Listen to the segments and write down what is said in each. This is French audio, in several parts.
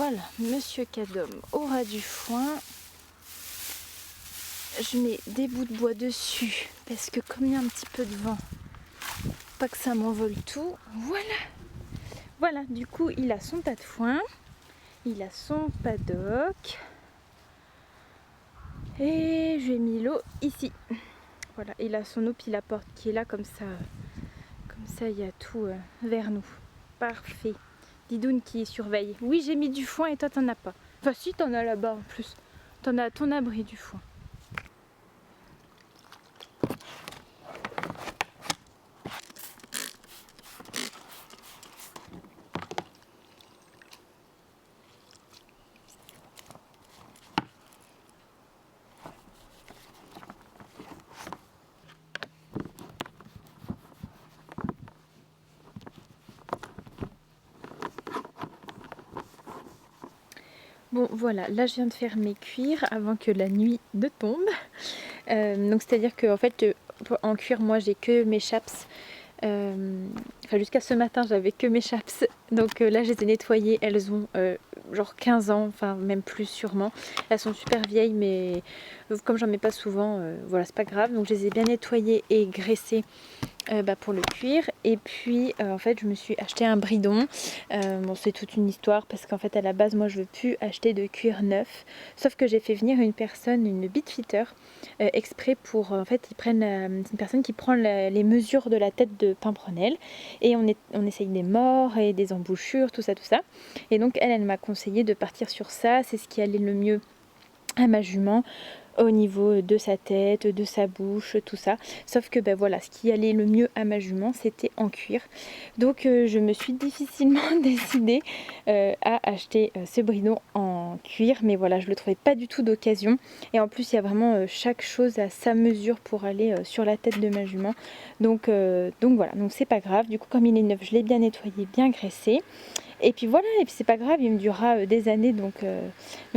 Voilà, Monsieur Cadom aura du foin. Je mets des bouts de bois dessus parce que comme il y a un petit peu de vent, pas que ça m'envole tout. Voilà, du coup il a son tas de foin, il a son paddock et j'ai mis l'eau ici. Voilà, il a son eau puis la porte qui est là comme ça il y a tout vers nous. Parfait. Didoune qui surveille. Oui, j'ai mis du foin et toi t'en as pas. Enfin si, t'en as là-bas en plus. T'en as à ton abri du foin. Bon voilà, là je viens de faire mes cuirs avant que la nuit ne tombe. Donc c'est à dire que en fait en cuir moi j'ai que mes chaps. Enfin jusqu'à ce matin j'avais que mes chaps. Donc là je les ai nettoyées, elles ont genre 15 ans, enfin même plus sûrement. Elles sont super vieilles mais comme j'en mets pas souvent, voilà c'est pas grave. Donc je les ai bien nettoyées et graissées. Pour le cuir et puis en fait je me suis acheté un bridon. Bon c'est toute une histoire parce qu'en fait à la base moi je veux plus acheter de cuir neuf, sauf que j'ai fait venir une personne, une bitfitter exprès pour en fait c'est une personne qui prend les mesures de la tête de Pimprenelle et on essaye des morts et des embouchures, tout ça et donc elle m'a conseillé de partir sur ça, c'est ce qui allait le mieux à ma jument au niveau de sa tête, de sa bouche, tout ça. Sauf que voilà, ce qui allait le mieux à ma jument, c'était en cuir. Donc je me suis difficilement décidée à acheter ce bridon en cuir. Mais voilà, je le trouvais pas du tout d'occasion. Et en plus, il y a vraiment chaque chose à sa mesure pour aller sur la tête de ma jument. Donc voilà, donc c'est pas grave. Du coup, comme il est neuf, je l'ai bien nettoyé, bien graissé. Et puis voilà, et puis c'est pas grave, il me durera des années, donc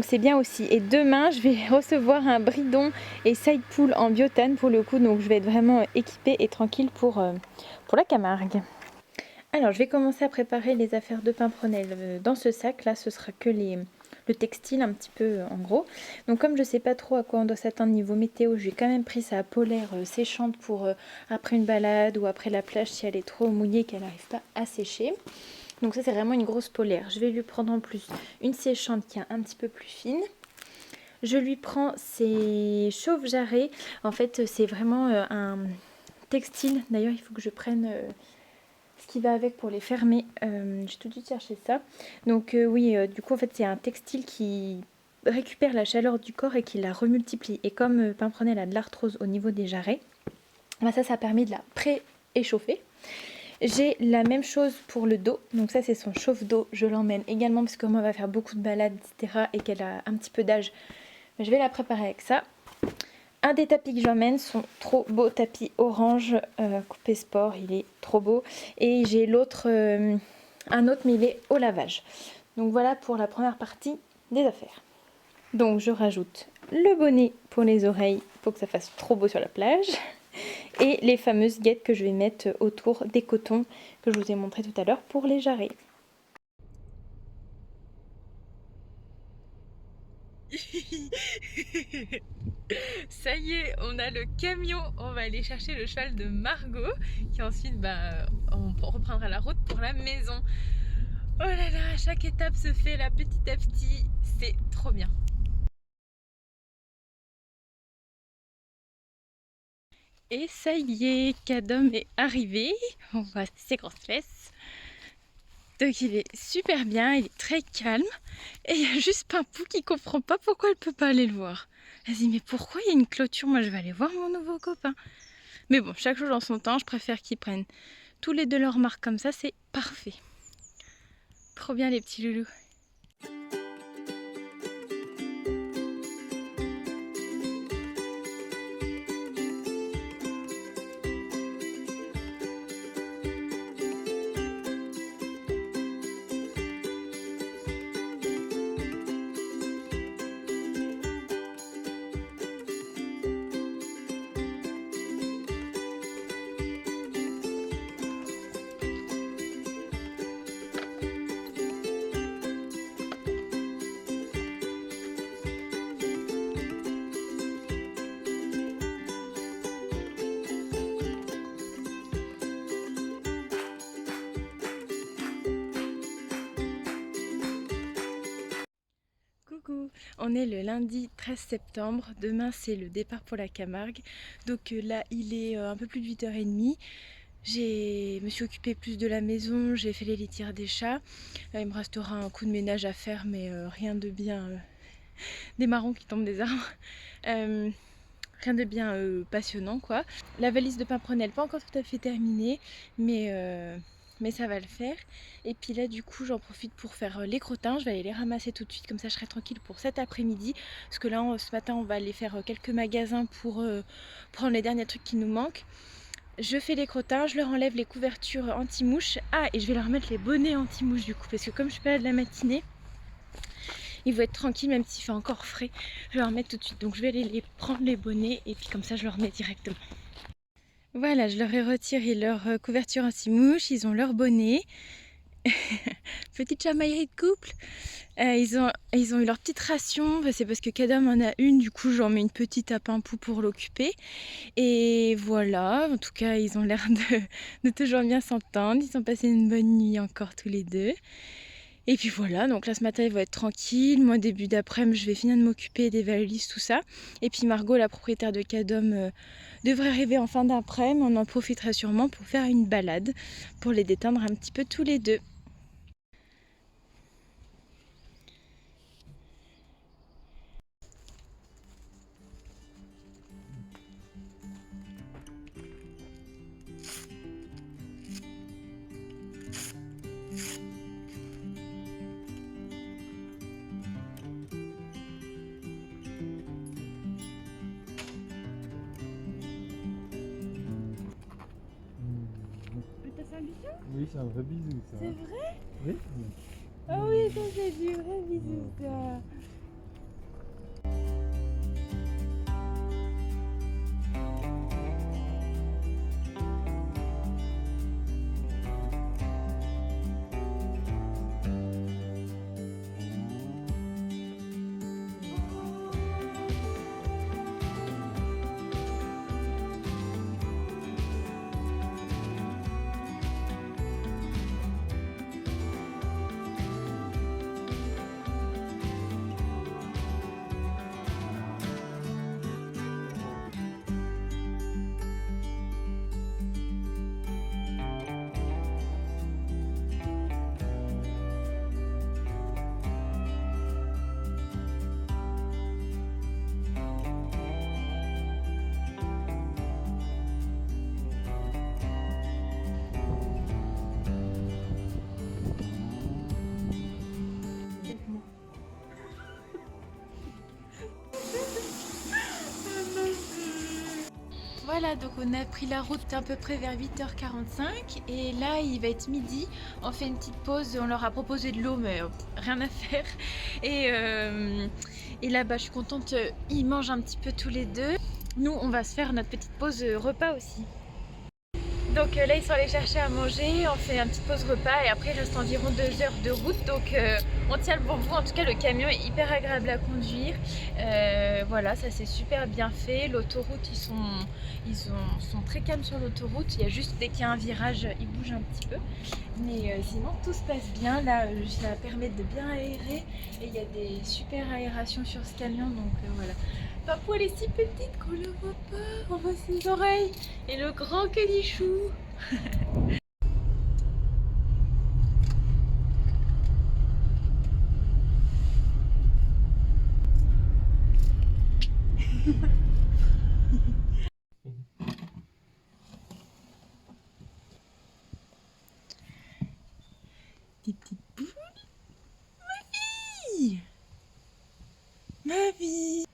c'est bien aussi. Et demain, je vais recevoir un bridon et side pool en biotane pour le coup, donc je vais être vraiment équipée et tranquille pour la Camargue. Alors, je vais commencer à préparer les affaires de Pimprenelle. Dans ce sac, là, ce sera que le textile un petit peu en gros. Donc comme je sais pas trop à quoi on doit s'attendre niveau météo, j'ai quand même pris sa polaire séchante pour après une balade ou après la plage si elle est trop mouillée qu'elle n'arrive pas à sécher. Donc ça c'est vraiment une grosse polaire. Je vais lui prendre en plus une séchante qui est un petit peu plus fine. Je lui prends ses chauffe-jarrets. En fait c'est vraiment un textile. D'ailleurs il faut que je prenne ce qui va avec pour les fermer. J'ai tout de suite cherché ça. Donc oui du coup en fait c'est un textile qui récupère la chaleur du corps et qui la remultiplie. Et comme Pimprenelle a de l'arthrose au niveau des jarrets, ça permet de la pré-échauffer. J'ai la même chose pour le dos, donc ça c'est son chauffe-dos, je l'emmène également parce que moi elle va faire beaucoup de balades etc et qu'elle a un petit peu d'âge, je vais la préparer avec ça. Un des tapis que j'emmène sont trop beaux tapis orange coupé sport, il est trop beau, et j'ai l'autre, un autre mais il est au lavage. Donc voilà pour la première partie des affaires. Donc je rajoute le bonnet pour les oreilles pour que ça fasse trop beau sur la plage. Et les fameuses guêtres que je vais mettre autour des cotons que je vous ai montré tout à l'heure pour les jarrets. Ça y est, on a le camion, on va aller chercher le cheval de Margot qui ensuite on reprendra la route pour la maison. Oh là là, chaque étape se fait là petit à petit, c'est trop bien. Et ça y est, Cadom est arrivé, on voit ses grosses fesses. Donc il est super bien, il est très calme. Et il y a juste Pimpou qui comprend pas pourquoi elle peut pas aller le voir. Elle se dit mais pourquoi il y a une clôture, moi je vais aller voir mon nouveau copain. Mais bon, chaque chose en son temps, je préfère qu'ils prennent tous les deux leur marque comme ça, c'est parfait. Trop bien les petits loulous. Coucou, on est le lundi 13 septembre, demain c'est le départ pour la Camargue. Donc là il est un peu plus de 8h30. Je me suis occupée plus de la maison, j'ai fait les litières des chats. Il me restera un coup de ménage à faire mais rien de bien... des marrons qui tombent des arbres. Rien de bien passionnant quoi. La valise de Pimprenelle pas encore tout à fait terminée mais ça va le faire. Et puis là du coup j'en profite pour faire les crottins. Je vais aller les ramasser tout de suite, comme ça je serai tranquille pour cet après-midi. Parce que là ce matin on va aller faire quelques magasins pour prendre les derniers trucs qui nous manquent. Je fais les crottins, je leur enlève les couvertures anti-mouches. Ah, et je vais leur mettre les bonnets anti-mouches du coup, parce que comme je suis pas là de la matinée, ils vont être tranquilles même s'il fait encore frais. Je vais leur mettre tout de suite. Donc je vais aller les prendre les bonnets et puis comme ça je leur mets directement. Voilà, je leur ai retiré leur couverture anti-mouche, ils ont leur bonnet. Petite chamaillerie de couple. Ils ont eu leur petite ration, c'est parce que Kadam en a une, du coup j'en mets une petite à Pimpou pour l'occuper. Et voilà, en tout cas ils ont l'air de toujours bien s'entendre, ils ont passé une bonne nuit encore tous les deux. Et puis voilà, donc là ce matin ils vont être tranquilles. Moi début d'après-midi je vais finir de m'occuper des valises, tout ça. Et puis Margot, la propriétaire de Cadom, devrait arriver en fin d'après-midi. On en profitera sûrement pour faire une balade, pour les détendre un petit peu tous les deux. T'as fait un bisou? Oui, c'est un vrai bisou ça. C'est vrai? Oui. Ah oui, ça c'est du vrai bisou ça. Voilà, donc on a pris la route à peu près vers 8h45 et là il va être midi, on fait une petite pause, on leur a proposé de l'eau mais rien à faire et là je suis contente, ils mangent un petit peu tous les deux. Nous on va se faire notre petite pause repas aussi. Donc là ils sont allés chercher à manger, on fait une petite pause repas et après il reste environ 2 heures de route, donc on tient le bon bout. En tout cas le camion est hyper agréable à conduire, voilà, ça c'est super bien fait. L'autoroute, ils sont très calmes sur l'autoroute, il y a juste dès qu'il y a un virage ils bougent un petit peu, mais sinon tout se passe bien. Là ça permet de bien aérer et il y a des super aérations sur ce camion, donc voilà. Papou elle est si petite qu'on le voit pas, on voit ses oreilles et le grand canichou. Des petites boules. Ma vie. Ma vie.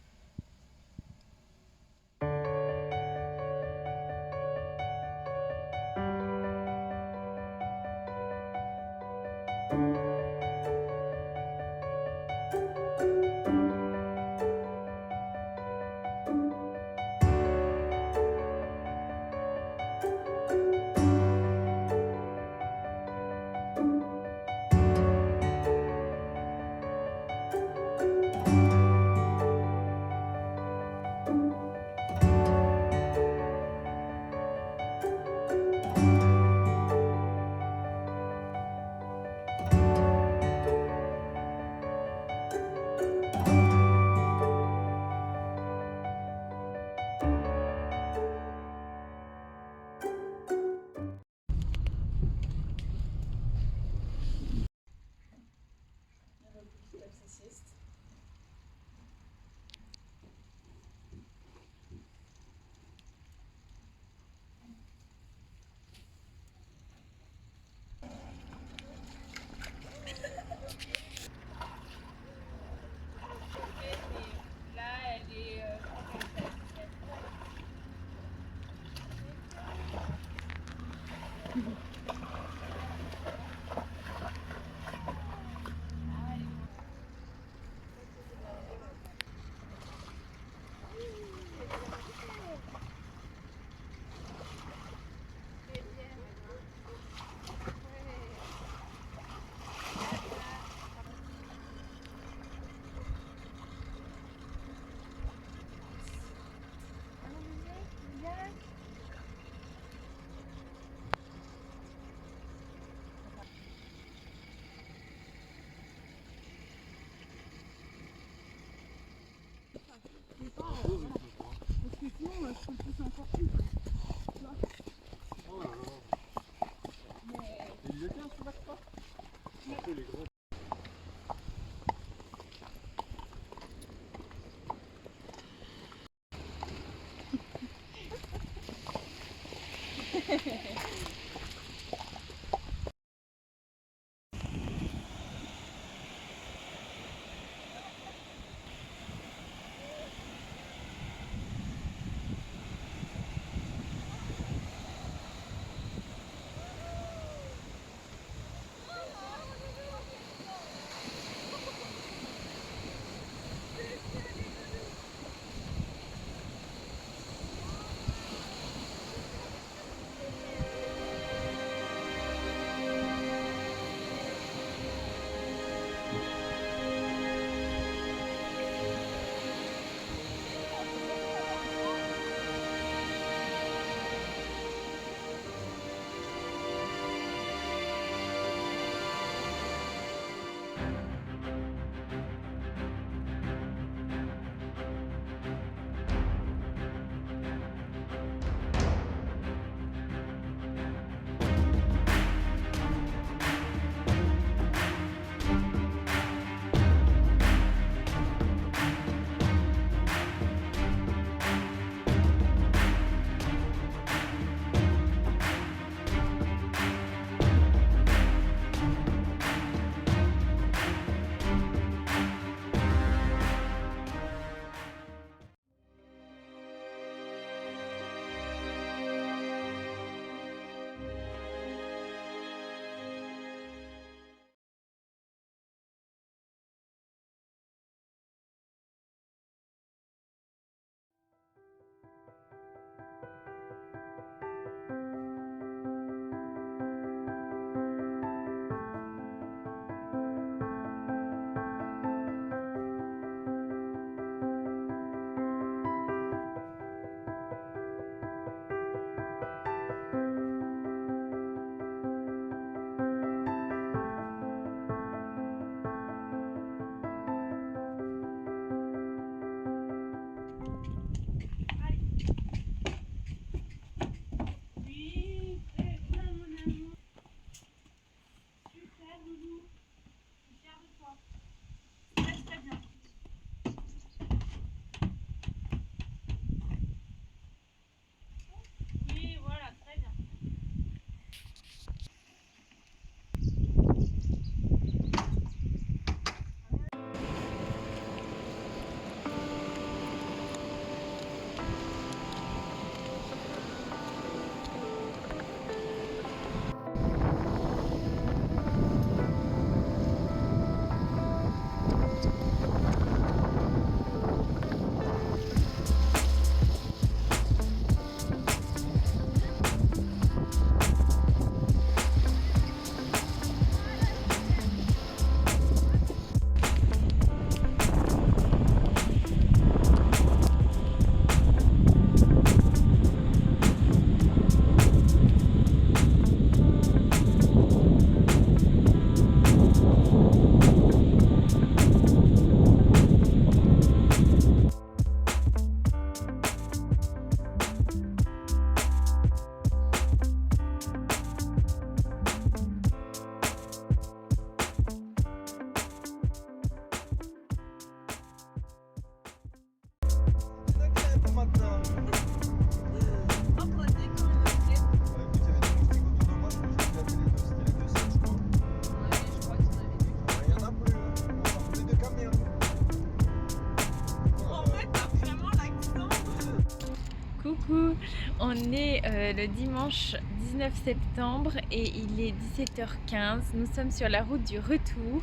Coucou, on est le dimanche 19 septembre et il est 17h15. Nous sommes sur la route du retour.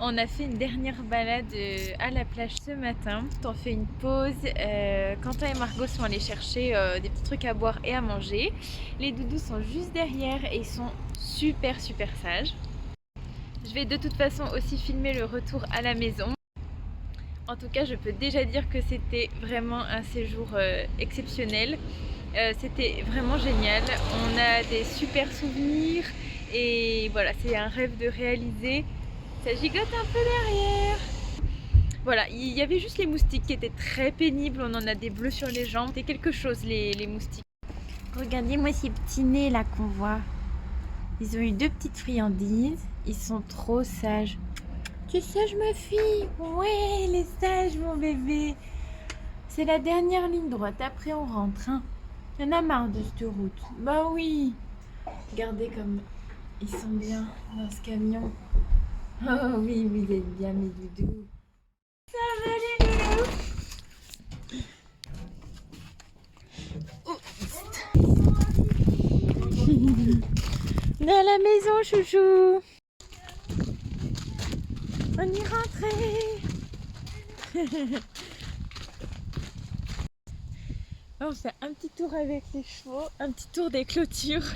On a fait une dernière balade à la plage ce matin. On fait une pause. Quentin et Margot sont allés chercher des petits trucs à boire et à manger. Les doudous sont juste derrière et ils sont super sages. Je vais de toute façon aussi filmer le retour à la maison. En tout cas, je peux déjà dire que c'était vraiment un séjour exceptionnel. C'était vraiment génial. On a des super souvenirs et voilà, c'est un rêve de réaliser. Ça gigote un peu derrière. Voilà, il y avait juste les moustiques qui étaient très pénibles. On en a des bleus sur les jambes. C'était quelque chose, les moustiques. Regardez-moi ces petits nez là qu'on voit. Ils ont eu 2 petites friandises. Ils sont trop sages. Tu es sage ma fille? Ouais, elle est sage mon bébé. C'est la dernière ligne droite. Après on rentre. Hein. Il y en a marre de cette route. Bah oui. Regardez comme ils sont bien dans ce camion. Oh oui, vous êtes bien mes doudous. Ça va les doudous? On est à la maison, chouchou. On y rentrait. On fait un petit tour avec les chevaux, un petit tour des clôtures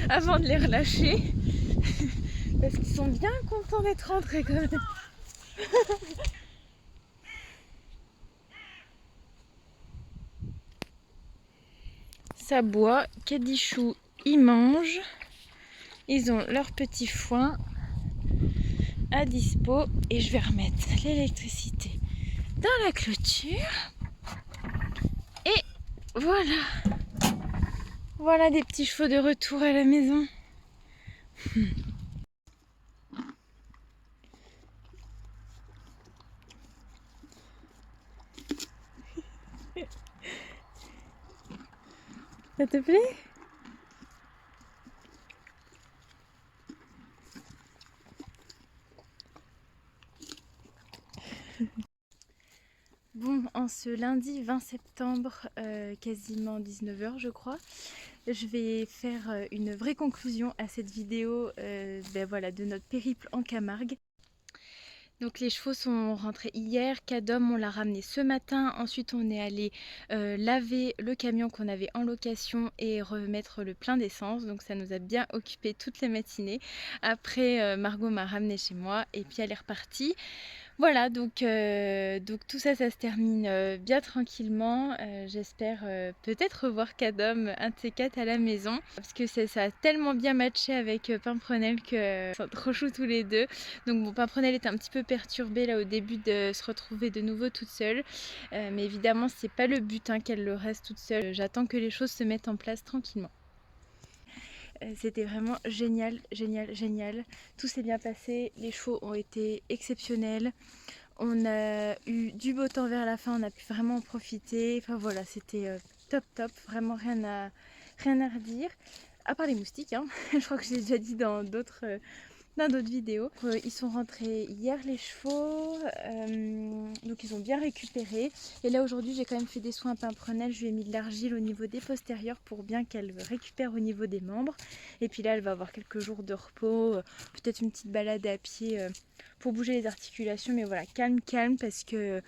avant de les relâcher. Parce qu'ils sont bien contents d'être rentrés quand même. Ça boit, Cadichou, ils mangent. Ils ont leur petit foin à dispo. Et je vais remettre l'électricité dans la clôture. Et voilà. Voilà des petits chevaux de retour à la maison. Ça te plaît? Bon, en ce lundi 20 septembre, quasiment 19 h je crois, je vais faire une vraie conclusion à cette vidéo voilà, de notre périple en Camargue. Donc les chevaux sont rentrés hier, Cadom on l'a ramené ce matin, ensuite on est allé laver le camion qu'on avait en location et remettre le plein d'essence, donc ça nous a bien occupé toute la matinée. Après Margot m'a ramené chez moi et puis elle est repartie. Voilà, donc tout ça, ça se termine bien tranquillement. J'espère peut-être revoir Cadom un de ces 4 à la maison. Parce que ça a tellement bien matché avec Pimprenel que ils sont trop choux tous les deux. Donc bon, Pimprenel est un petit peu perturbée là au début de se retrouver de nouveau toute seule. Mais évidemment, c'est pas le but hein, qu'elle le reste toute seule. J'attends que les choses se mettent en place tranquillement. C'était vraiment génial, génial, génial. Tout s'est bien passé, les chevaux ont été exceptionnels. On a eu du beau temps vers la fin, on a pu vraiment en profiter. Enfin voilà, c'était top top, vraiment rien à redire. À part les moustiques, hein. Je crois que j'ai déjà dit dans d'autres vidéos. Ils sont rentrés hier les chevaux, donc ils ont bien récupéré. Et là aujourd'hui j'ai quand même fait des soins à Pimprenel, je lui ai mis de l'argile au niveau des postérieurs pour bien qu'elle récupère au niveau des membres. Et puis là elle va avoir quelques jours de repos, peut-être une petite balade à pied pour bouger les articulations. Mais voilà, calme calme parce que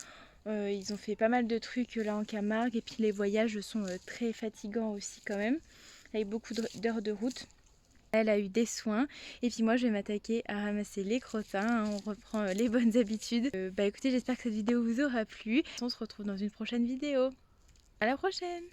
ils ont fait pas mal de trucs là en Camargue. Et puis les voyages sont très fatigants aussi quand même, avec beaucoup d'heures de route. Elle a eu des soins et puis moi je vais m'attaquer à ramasser les crottins, on reprend les bonnes habitudes. Écoutez, j'espère que cette vidéo vous aura plu. On se retrouve dans une prochaine vidéo. À la prochaine!